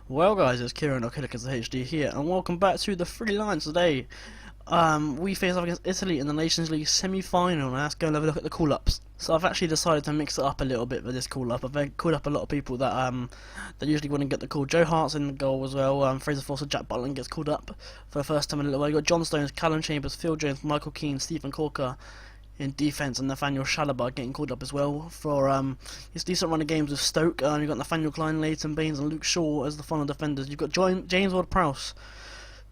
Well guys, it's Kieran or HD here, and welcome back to the Three Lions today. We face off against Italy in the Nations League semi-final, and let's go and have a look at the call-ups. So I've actually decided to mix it up a little bit for this call-up. I've called up a lot of people that usually wouldn't get the call. Joe Hart's in the goal as well. Fraser Forster, Jack Butland gets called up for the first time in a little while. You got John Stones, Callum Chambers, Phil Jones, Michael Keane, Stephen Corker in defence, and Nathaniel Chalobah getting called up as well for his decent run of games with Stoke. You've got Nathaniel Klein, Leighton Baines and Luke Shaw as the final defenders. You've got James Ward-Prowse,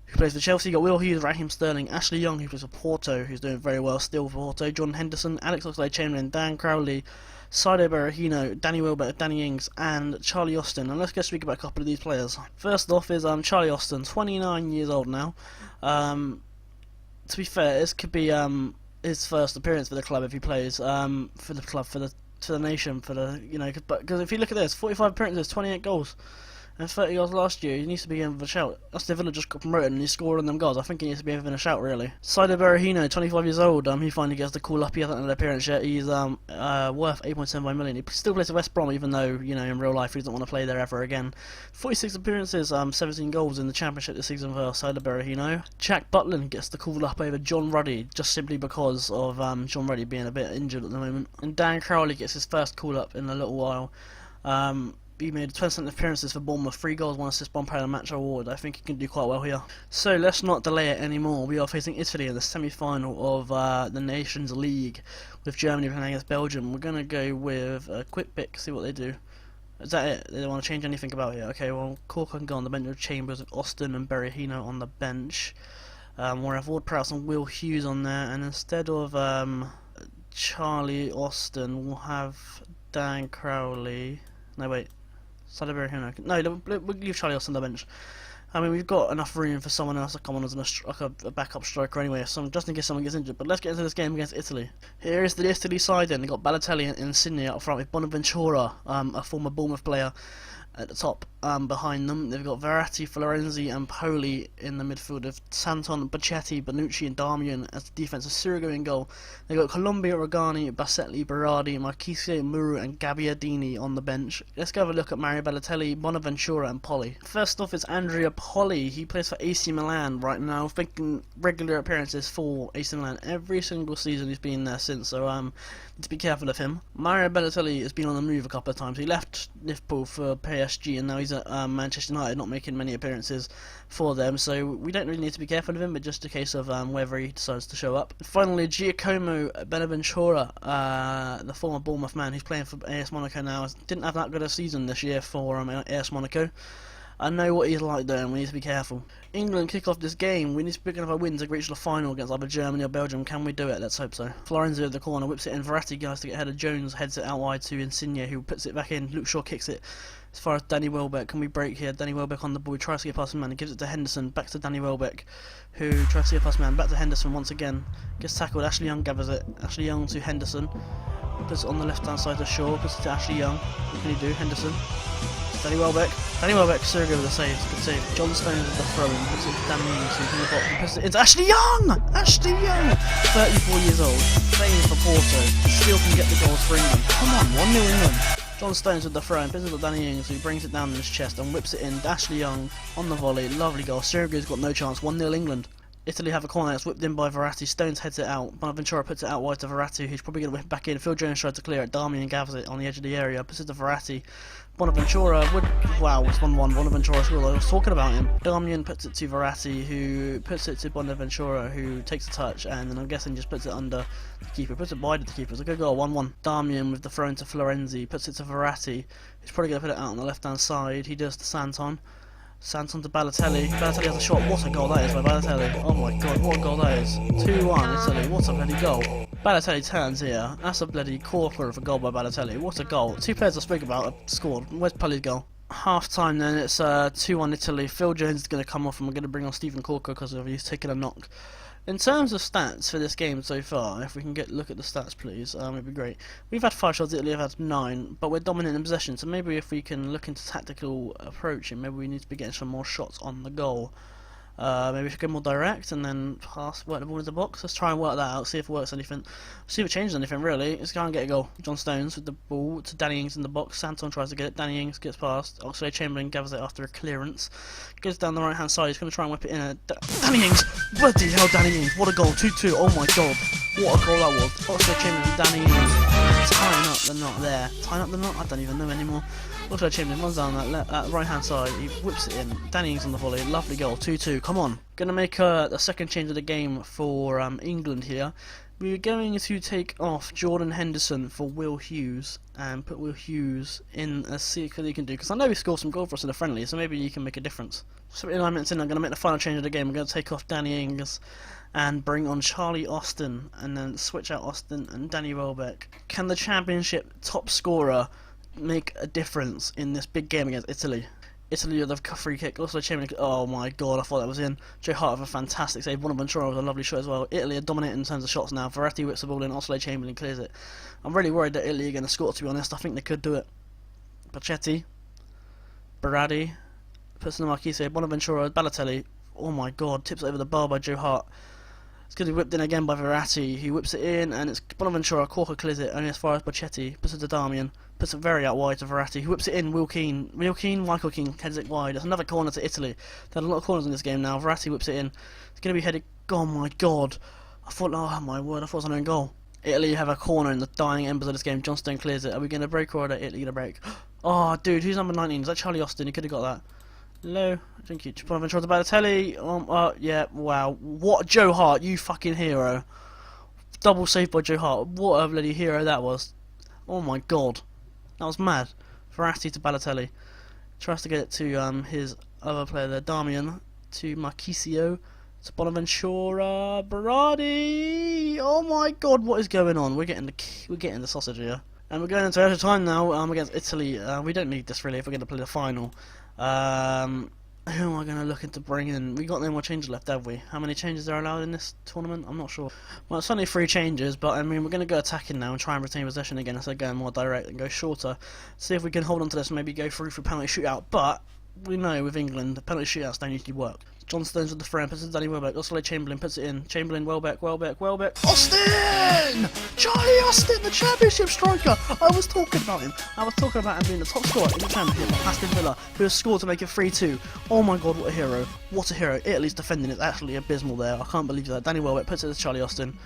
who plays for Chelsea. You've got Will Hughes, Raheem Sterling, Ashley Young, who plays for Porto, who's doing very well still for Porto, Jordan Henderson, Alex Oxlade-Chamberlain, Dan Crowley, Saido Berahino, Danny Welbeck, Danny Ings, and Charlie Austin. And let's go speak about a couple of these players. First off is Charlie Austin, 29 years old now. To be fair, this could be his first appearance for the club if he plays for the club, for the nation, for the because if you look at this, 45 appearances, 28 goals. And 30 goals last year. He needs to be in for a shout. Aston Villa just got promoted and he's scoring them goals. I think he needs to be in a shout, really. Saido Berahino, 25 years old. He finally gets the call up. He hasn't had an appearance yet. He's worth 8.75 million. He still plays for West Brom, even though in real life he doesn't want to play there ever again. 46 appearances, 17 goals in the Championship this season for Saido Berahino. Jack Butland gets the call up over John Ruddy, just simply because of John Ruddy being a bit injured at the moment. And Dan Crowley gets his first call up in a little while. He made 27 appearances for Bournemouth, 3 goals, 1 assist, 1 player of the match award. I think he can do quite well here. So let's not delay it anymore. We are facing Italy in the semi-final of the Nations League, with Germany playing against Belgium. We're going to go with a quick pick, see what they do. Is that it? They don't want to change anything about it? Okay, well, Corker can go on the bench with Chambers, with Austin and Berahino on the bench. We'll have Ward-Prowse and Will Hughes on there, and instead of Charlie Austin, we'll have Dan Crowley. No, wait. Saido Berahino. No, we'll leave Charlie Austin on the bench. I mean, we've got enough room for someone else to come on as a backup striker anyway, just in case someone gets injured. But let's get into this game against Italy. Here is the Italy side then. They've got Balotelli and Insigne up front with Bonaventura, a former Bournemouth player, at the top behind them. They've got Verratti, Florenzi and Poli in the midfield, with Santon, Bacchetti, Bonucci and Darmian as the defensive. Sirigu in goal. They've got Colombia, Rogani, Bassetti, Berardi, Marchisio, Muru and Gabbiadini on the bench. Let's go have a look at Mario Balotelli, Bonaventura and Poli. First off is Andrea Poli. He plays for AC Milan right now, making regular appearances for AC Milan every single season he's been there since, so need to be careful of him. Mario Balotelli has been on the move a couple of times. He left Liverpool for PSG and now he's at Manchester United, not making many appearances for them, so we don't really need to be careful of him, but just a case of whether he decides to show up. Finally, Giacomo Bonaventura, the former Bournemouth man who's playing for AS Monaco now, didn't have that good a season this year for AS Monaco. I know what he's like though, and we need to be careful. England kick off this game. We need to pick up a win to reach the final against either Germany or Belgium. Can we do it? Let's hope so. Florenzi at the corner, whips it in. Verratti guys to get ahead of Jones, heads it out wide to Insigne, who puts it back in. Luke Shaw kicks it as far as Danny Welbeck. Can we break here? Danny Welbeck on the ball. He tries to get past the man. He gives it to Henderson. Back to Danny Welbeck, who tries to get past the man. Back to Henderson once again. Gets tackled. Ashley Young gathers it. Ashley Young to Henderson. Puts it on the left hand side to Shaw. Puts it to Ashley Young. What can he do? Henderson. Danny Welbeck, Sirigu with a save, good save. John Stones with the throw in, puts it to Danny Ings, who's in the box, and puts it into Ashley Young! Ashley Young! 34 years old, playing for Porto, still can get the goals for England. Come on, 1-0 England. John Stones with the throw and puts it to Danny Ings, who brings it down in his chest and whips it in. Ashley Young on the volley, lovely goal. Sirigu's got no chance, 1-0 England. Italy have a corner that's whipped in by Verratti. Stones heads it out. Bonaventura puts it out wide to Verratti, who's probably going to whip back in. Phil Jones tries to clear it. Darmian gathers it on the edge of the area. Puts it to Verratti. Bonaventura would. Wow, it's 1-1. Bonaventura scored. I was talking about him. Darmian puts it to Verratti, who puts it to Bonaventura, who takes a touch, and then I'm guessing just puts it under the keeper. Puts it wide of the keeper. It's a good goal. 1-1. Darmian with the throw into Florenzi. Puts it to Verratti, who's probably going to put it out on the left hand side. He does to Santon. Santon to Balotelli. Balotelli has a shot. What a goal that is by Balotelli. Oh my god, what a goal that is. 2-1 Italy. What a bloody goal. Balotelli turns here. That's a bloody corker of a goal by Balotelli. What a goal. 2 players I spoke about have scored. Where's Pully's goal? Half time then, it's 2-1 Italy. Phil Jones is going to come off and we're going to bring on Stephen Corker because he's taken a knock. In terms of stats for this game so far, if we can look at the stats please, it'd be great. We've had 5 shots, Italy have had 9, but we're dominant in possession, so maybe if we can look into tactical approach, and maybe we need to be getting some more shots on the goal. Maybe we should go more direct and then work the ball into the box. Let's try and work that out, see if it works anything. See if it changes anything really. Let's go and get a goal. John Stones with the ball to Danny Ings in the box. Santon tries to get it. Danny Ings gets past. Oxlade-Chamberlain gathers it after a clearance. Goes down the right hand side. He's going to try and whip it in. Danny Ings! Bloody hell, Danny Ings! What a goal! 2-2. Oh my god! What a goal that was! Oxlade-Chamberlain and Danny Ings tying up the knot there. Tying up the knot? I don't even know anymore. Oxlade-Chamberlain runs down that right hand side. He whips it in. Danny Ings on the volley. Lovely goal. 2-2. Come on. Gonna make the second change of the game for England here. We're going to take off Jordan Henderson for Will Hughes and put Will Hughes in and see what he can do. Because I know he scored some goals for us in the friendly, so maybe he can make a difference. 79 minutes in, I'm going to make the final change of the game. I'm going to take off Danny Ings and bring on Charlie Austin, and then switch out Austin and Danny Welbeck. Can the championship top scorer make a difference in this big game against Italy? Italy with a free kick. Also, Chamberlain. Oh my god, I thought that was in. Joe Hart with a fantastic save. Bonaventura with a lovely shot as well. Italy are dominating in terms of shots now. Verratti whips the ball in. Oxlade-Chamberlain clears it. I'm really worried that Italy are going to score, to be honest. I think they could do it. Pacetti, Berardi, puts in the Marquise. Bonaventura, Balotelli. Oh my god, tips it over the bar by Joe Hart. It's going to be whipped in again by Verratti. He whips it in, and it's Bonaventura. Corker clears it only as far as Pacetti. Puts it to Darmian. Puts it very out wide to Verratti. He whips it in. Michael Keane heads it wide. It's another corner to Italy. They had a lot of corners in this game now. Verratti whips it in. It's going to be headed. Oh my god. I thought, oh my word, I thought it was an own goal. Italy have a corner in the dying embers of this game. John Stone clears it. Are we going to break or are Italy going to break? Oh, dude, who's number 19? Is that Charlie Austin? He could have got that. Hello, thank you. Bonaventura to Balotelli. Yeah, wow. What, Joe Hart, you fucking hero. Double save by Joe Hart. What a bloody hero that was. Oh my god. That was mad. Verratti to Balotelli. Tries to get it to his other player there, Darmian. To Marquisio. To Bonaventura. Berardi. Oh my god, what is going on? We're getting the sausage here. And we're going into extra time now against Italy. We don't need this really if we're going to play the final. Who am I going to look into bring in? We got no more changes left, have we? How many changes are allowed in this tournament? I'm not sure. Well, it's only 3 changes, but I mean, we're going to go attacking now and try and retain possession again instead of going more direct and go shorter. See if we can hold on to this and maybe go through for penalty shootout. But we know with England, the penalty shootouts don't usually work. John Stones with the frame, puts it to Danny Welbeck. Oxlade-Chamberlain puts it in. Chamberlain, Welbeck. Austin! Charlie Austin, the championship striker! I was talking about him. I was talking about him being the top scorer in the championship. Aston Villa, who has scored to make it 3-2. Oh my god, what a hero. What a hero. Italy's defending is actually abysmal there. I can't believe that. Danny Welbeck puts it to Charlie Austin.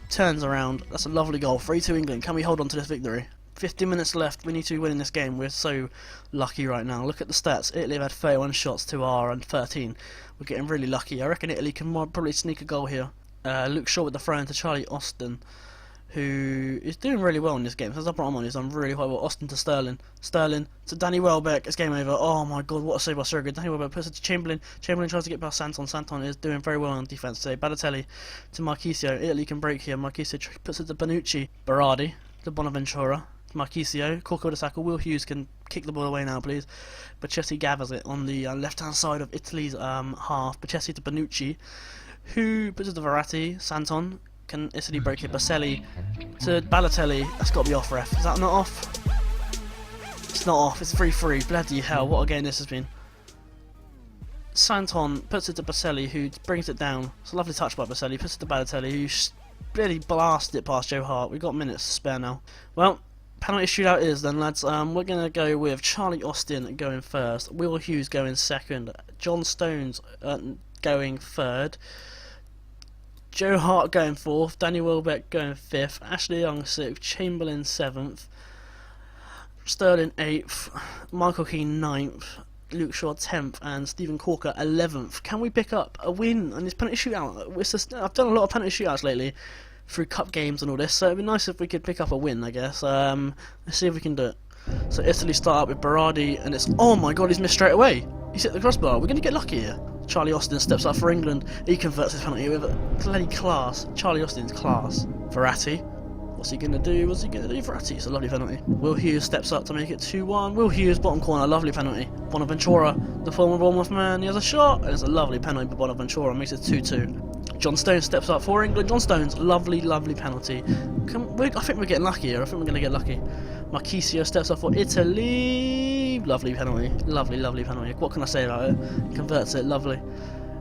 Turns around. That's a lovely goal. 3-2 England. Can we hold on to this victory? 50 minutes left. We need to win in this game. We're so lucky right now. Look at the stats. Italy have had 31 shots to our and 13. We're getting really lucky. I reckon Italy can probably sneak a goal here. Luke Shaw with the throw in to Charlie Austin, who is doing really well in this game. Since I brought him on, he's done really quite well. Austin to Sterling. Sterling to Danny Welbeck. It's game over. Oh my god, what a save by Surrogate. Danny Welbeck puts it to Chamberlain. Chamberlain tries to get past Santon. Santon is doing very well on defence today. Balotelli to Marquisio. Italy can break here. Marquisio puts it to Bonucci. Berardi to Bonaventura. Marquisio, Corker with a tackle. Will Hughes can kick the ball away now, please. Pacetti gathers it on the left-hand side of Italy's half. Pacetti to Bonucci, who puts it to Verratti. Santon, can Italy break it? Baselli to Balotelli. That's got to be off, ref. Is that not off? It's not off. It's 3-3. Bloody hell, what a game this has been. Santon puts it to Baselli, who brings it down. It's a lovely touch by Baselli. Puts it to Balotelli, who really blasted it past Joe Hart. We've got minutes to spare now. Well, penalty shootout is then, lads. We're going to go with Charlie Austin going first, Will Hughes going second, John Stones going third, Joe Hart going fourth, Danny Welbeck going fifth, Ashley Young sixth, Chamberlain seventh, Sterling eighth, Michael Keane ninth, Luke Shaw 10th, and Stephen Corker 11th. Can we pick up a win on this penalty shootout? I've done a lot of penalty shootouts lately through cup games and all this, so it'd be nice if we could pick up a win, I guess. Let's see if we can do it. So Italy start up with Berardi, and it's, oh my god, he's missed straight away. He's hit the crossbar. We're going to get lucky here. Charlie Austin steps up for England. He converts his penalty with bloody class. Charlie Austin's class. Verratti. What's he going to do? Verratti? It's a lovely penalty. Will Hughes steps up to make it 2-1. Will Hughes, bottom corner, lovely penalty. Bonaventura, the former Bournemouth man, he has a shot, and it's a lovely penalty by Bonaventura, makes it 2-2. John Stones steps up for England. John Stones, lovely penalty. I think we're getting lucky here. I think we're going to get lucky. Marquisio steps up for Italy. Lovely penalty. Lovely penalty. What can I say about it? Converts it, lovely.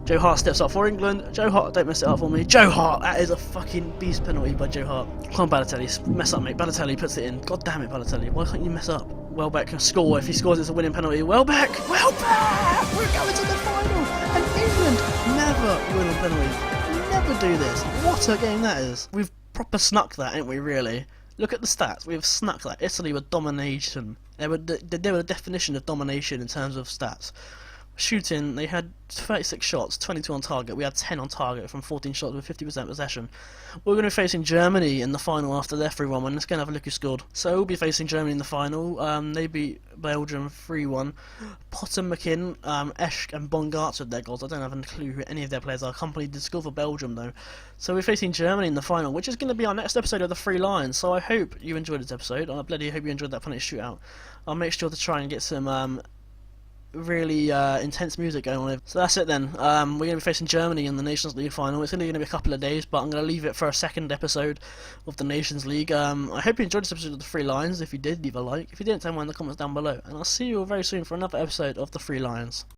Joe Hart steps up for England. Joe Hart, don't mess it up for me. Joe Hart, that is a fucking beast penalty by Joe Hart. Come on, Balotelli, mess up, mate. Balotelli puts it in. God damn it, Balotelli. Why can't you mess up? Welbeck can score. If he scores, it's a winning penalty. Welbeck! Welbeck! We're going to the final! And England never win on penalties. Never do this. What a game that is. We've proper snuck that, ain't we, really? Look at the stats. We've snuck that. Italy were domination. They were the definition of domination in terms of stats. Shooting, they had 36 shots, 22 on target. We had 10 on target from 14 shots with 50% possession. We're going to be facing Germany in the final after their 3-1 win. Let's go and have a look who scored. So we'll be facing Germany in the final. They beat Belgium 3-1. Potter, McKinn, Esch and Bongart with their goals. I don't have a clue who any of their players are. Company did score for Belgium though. So we're facing Germany in the final, which is going to be our next episode of the Three Lions. So I hope you enjoyed this episode. I bloody hope you enjoyed that penalty shootout. I'll make sure to try and get some really intense music going on. So that's it then. We're going to be facing Germany in the Nations League final. It's only going to be a couple of days, but I'm going to leave it for a second episode of the Nations League. I hope you enjoyed this episode of the Three Lions. If you did, leave a like. If you didn't, tell me in the comments down below. And I'll see you all very soon for another episode of the Three Lions.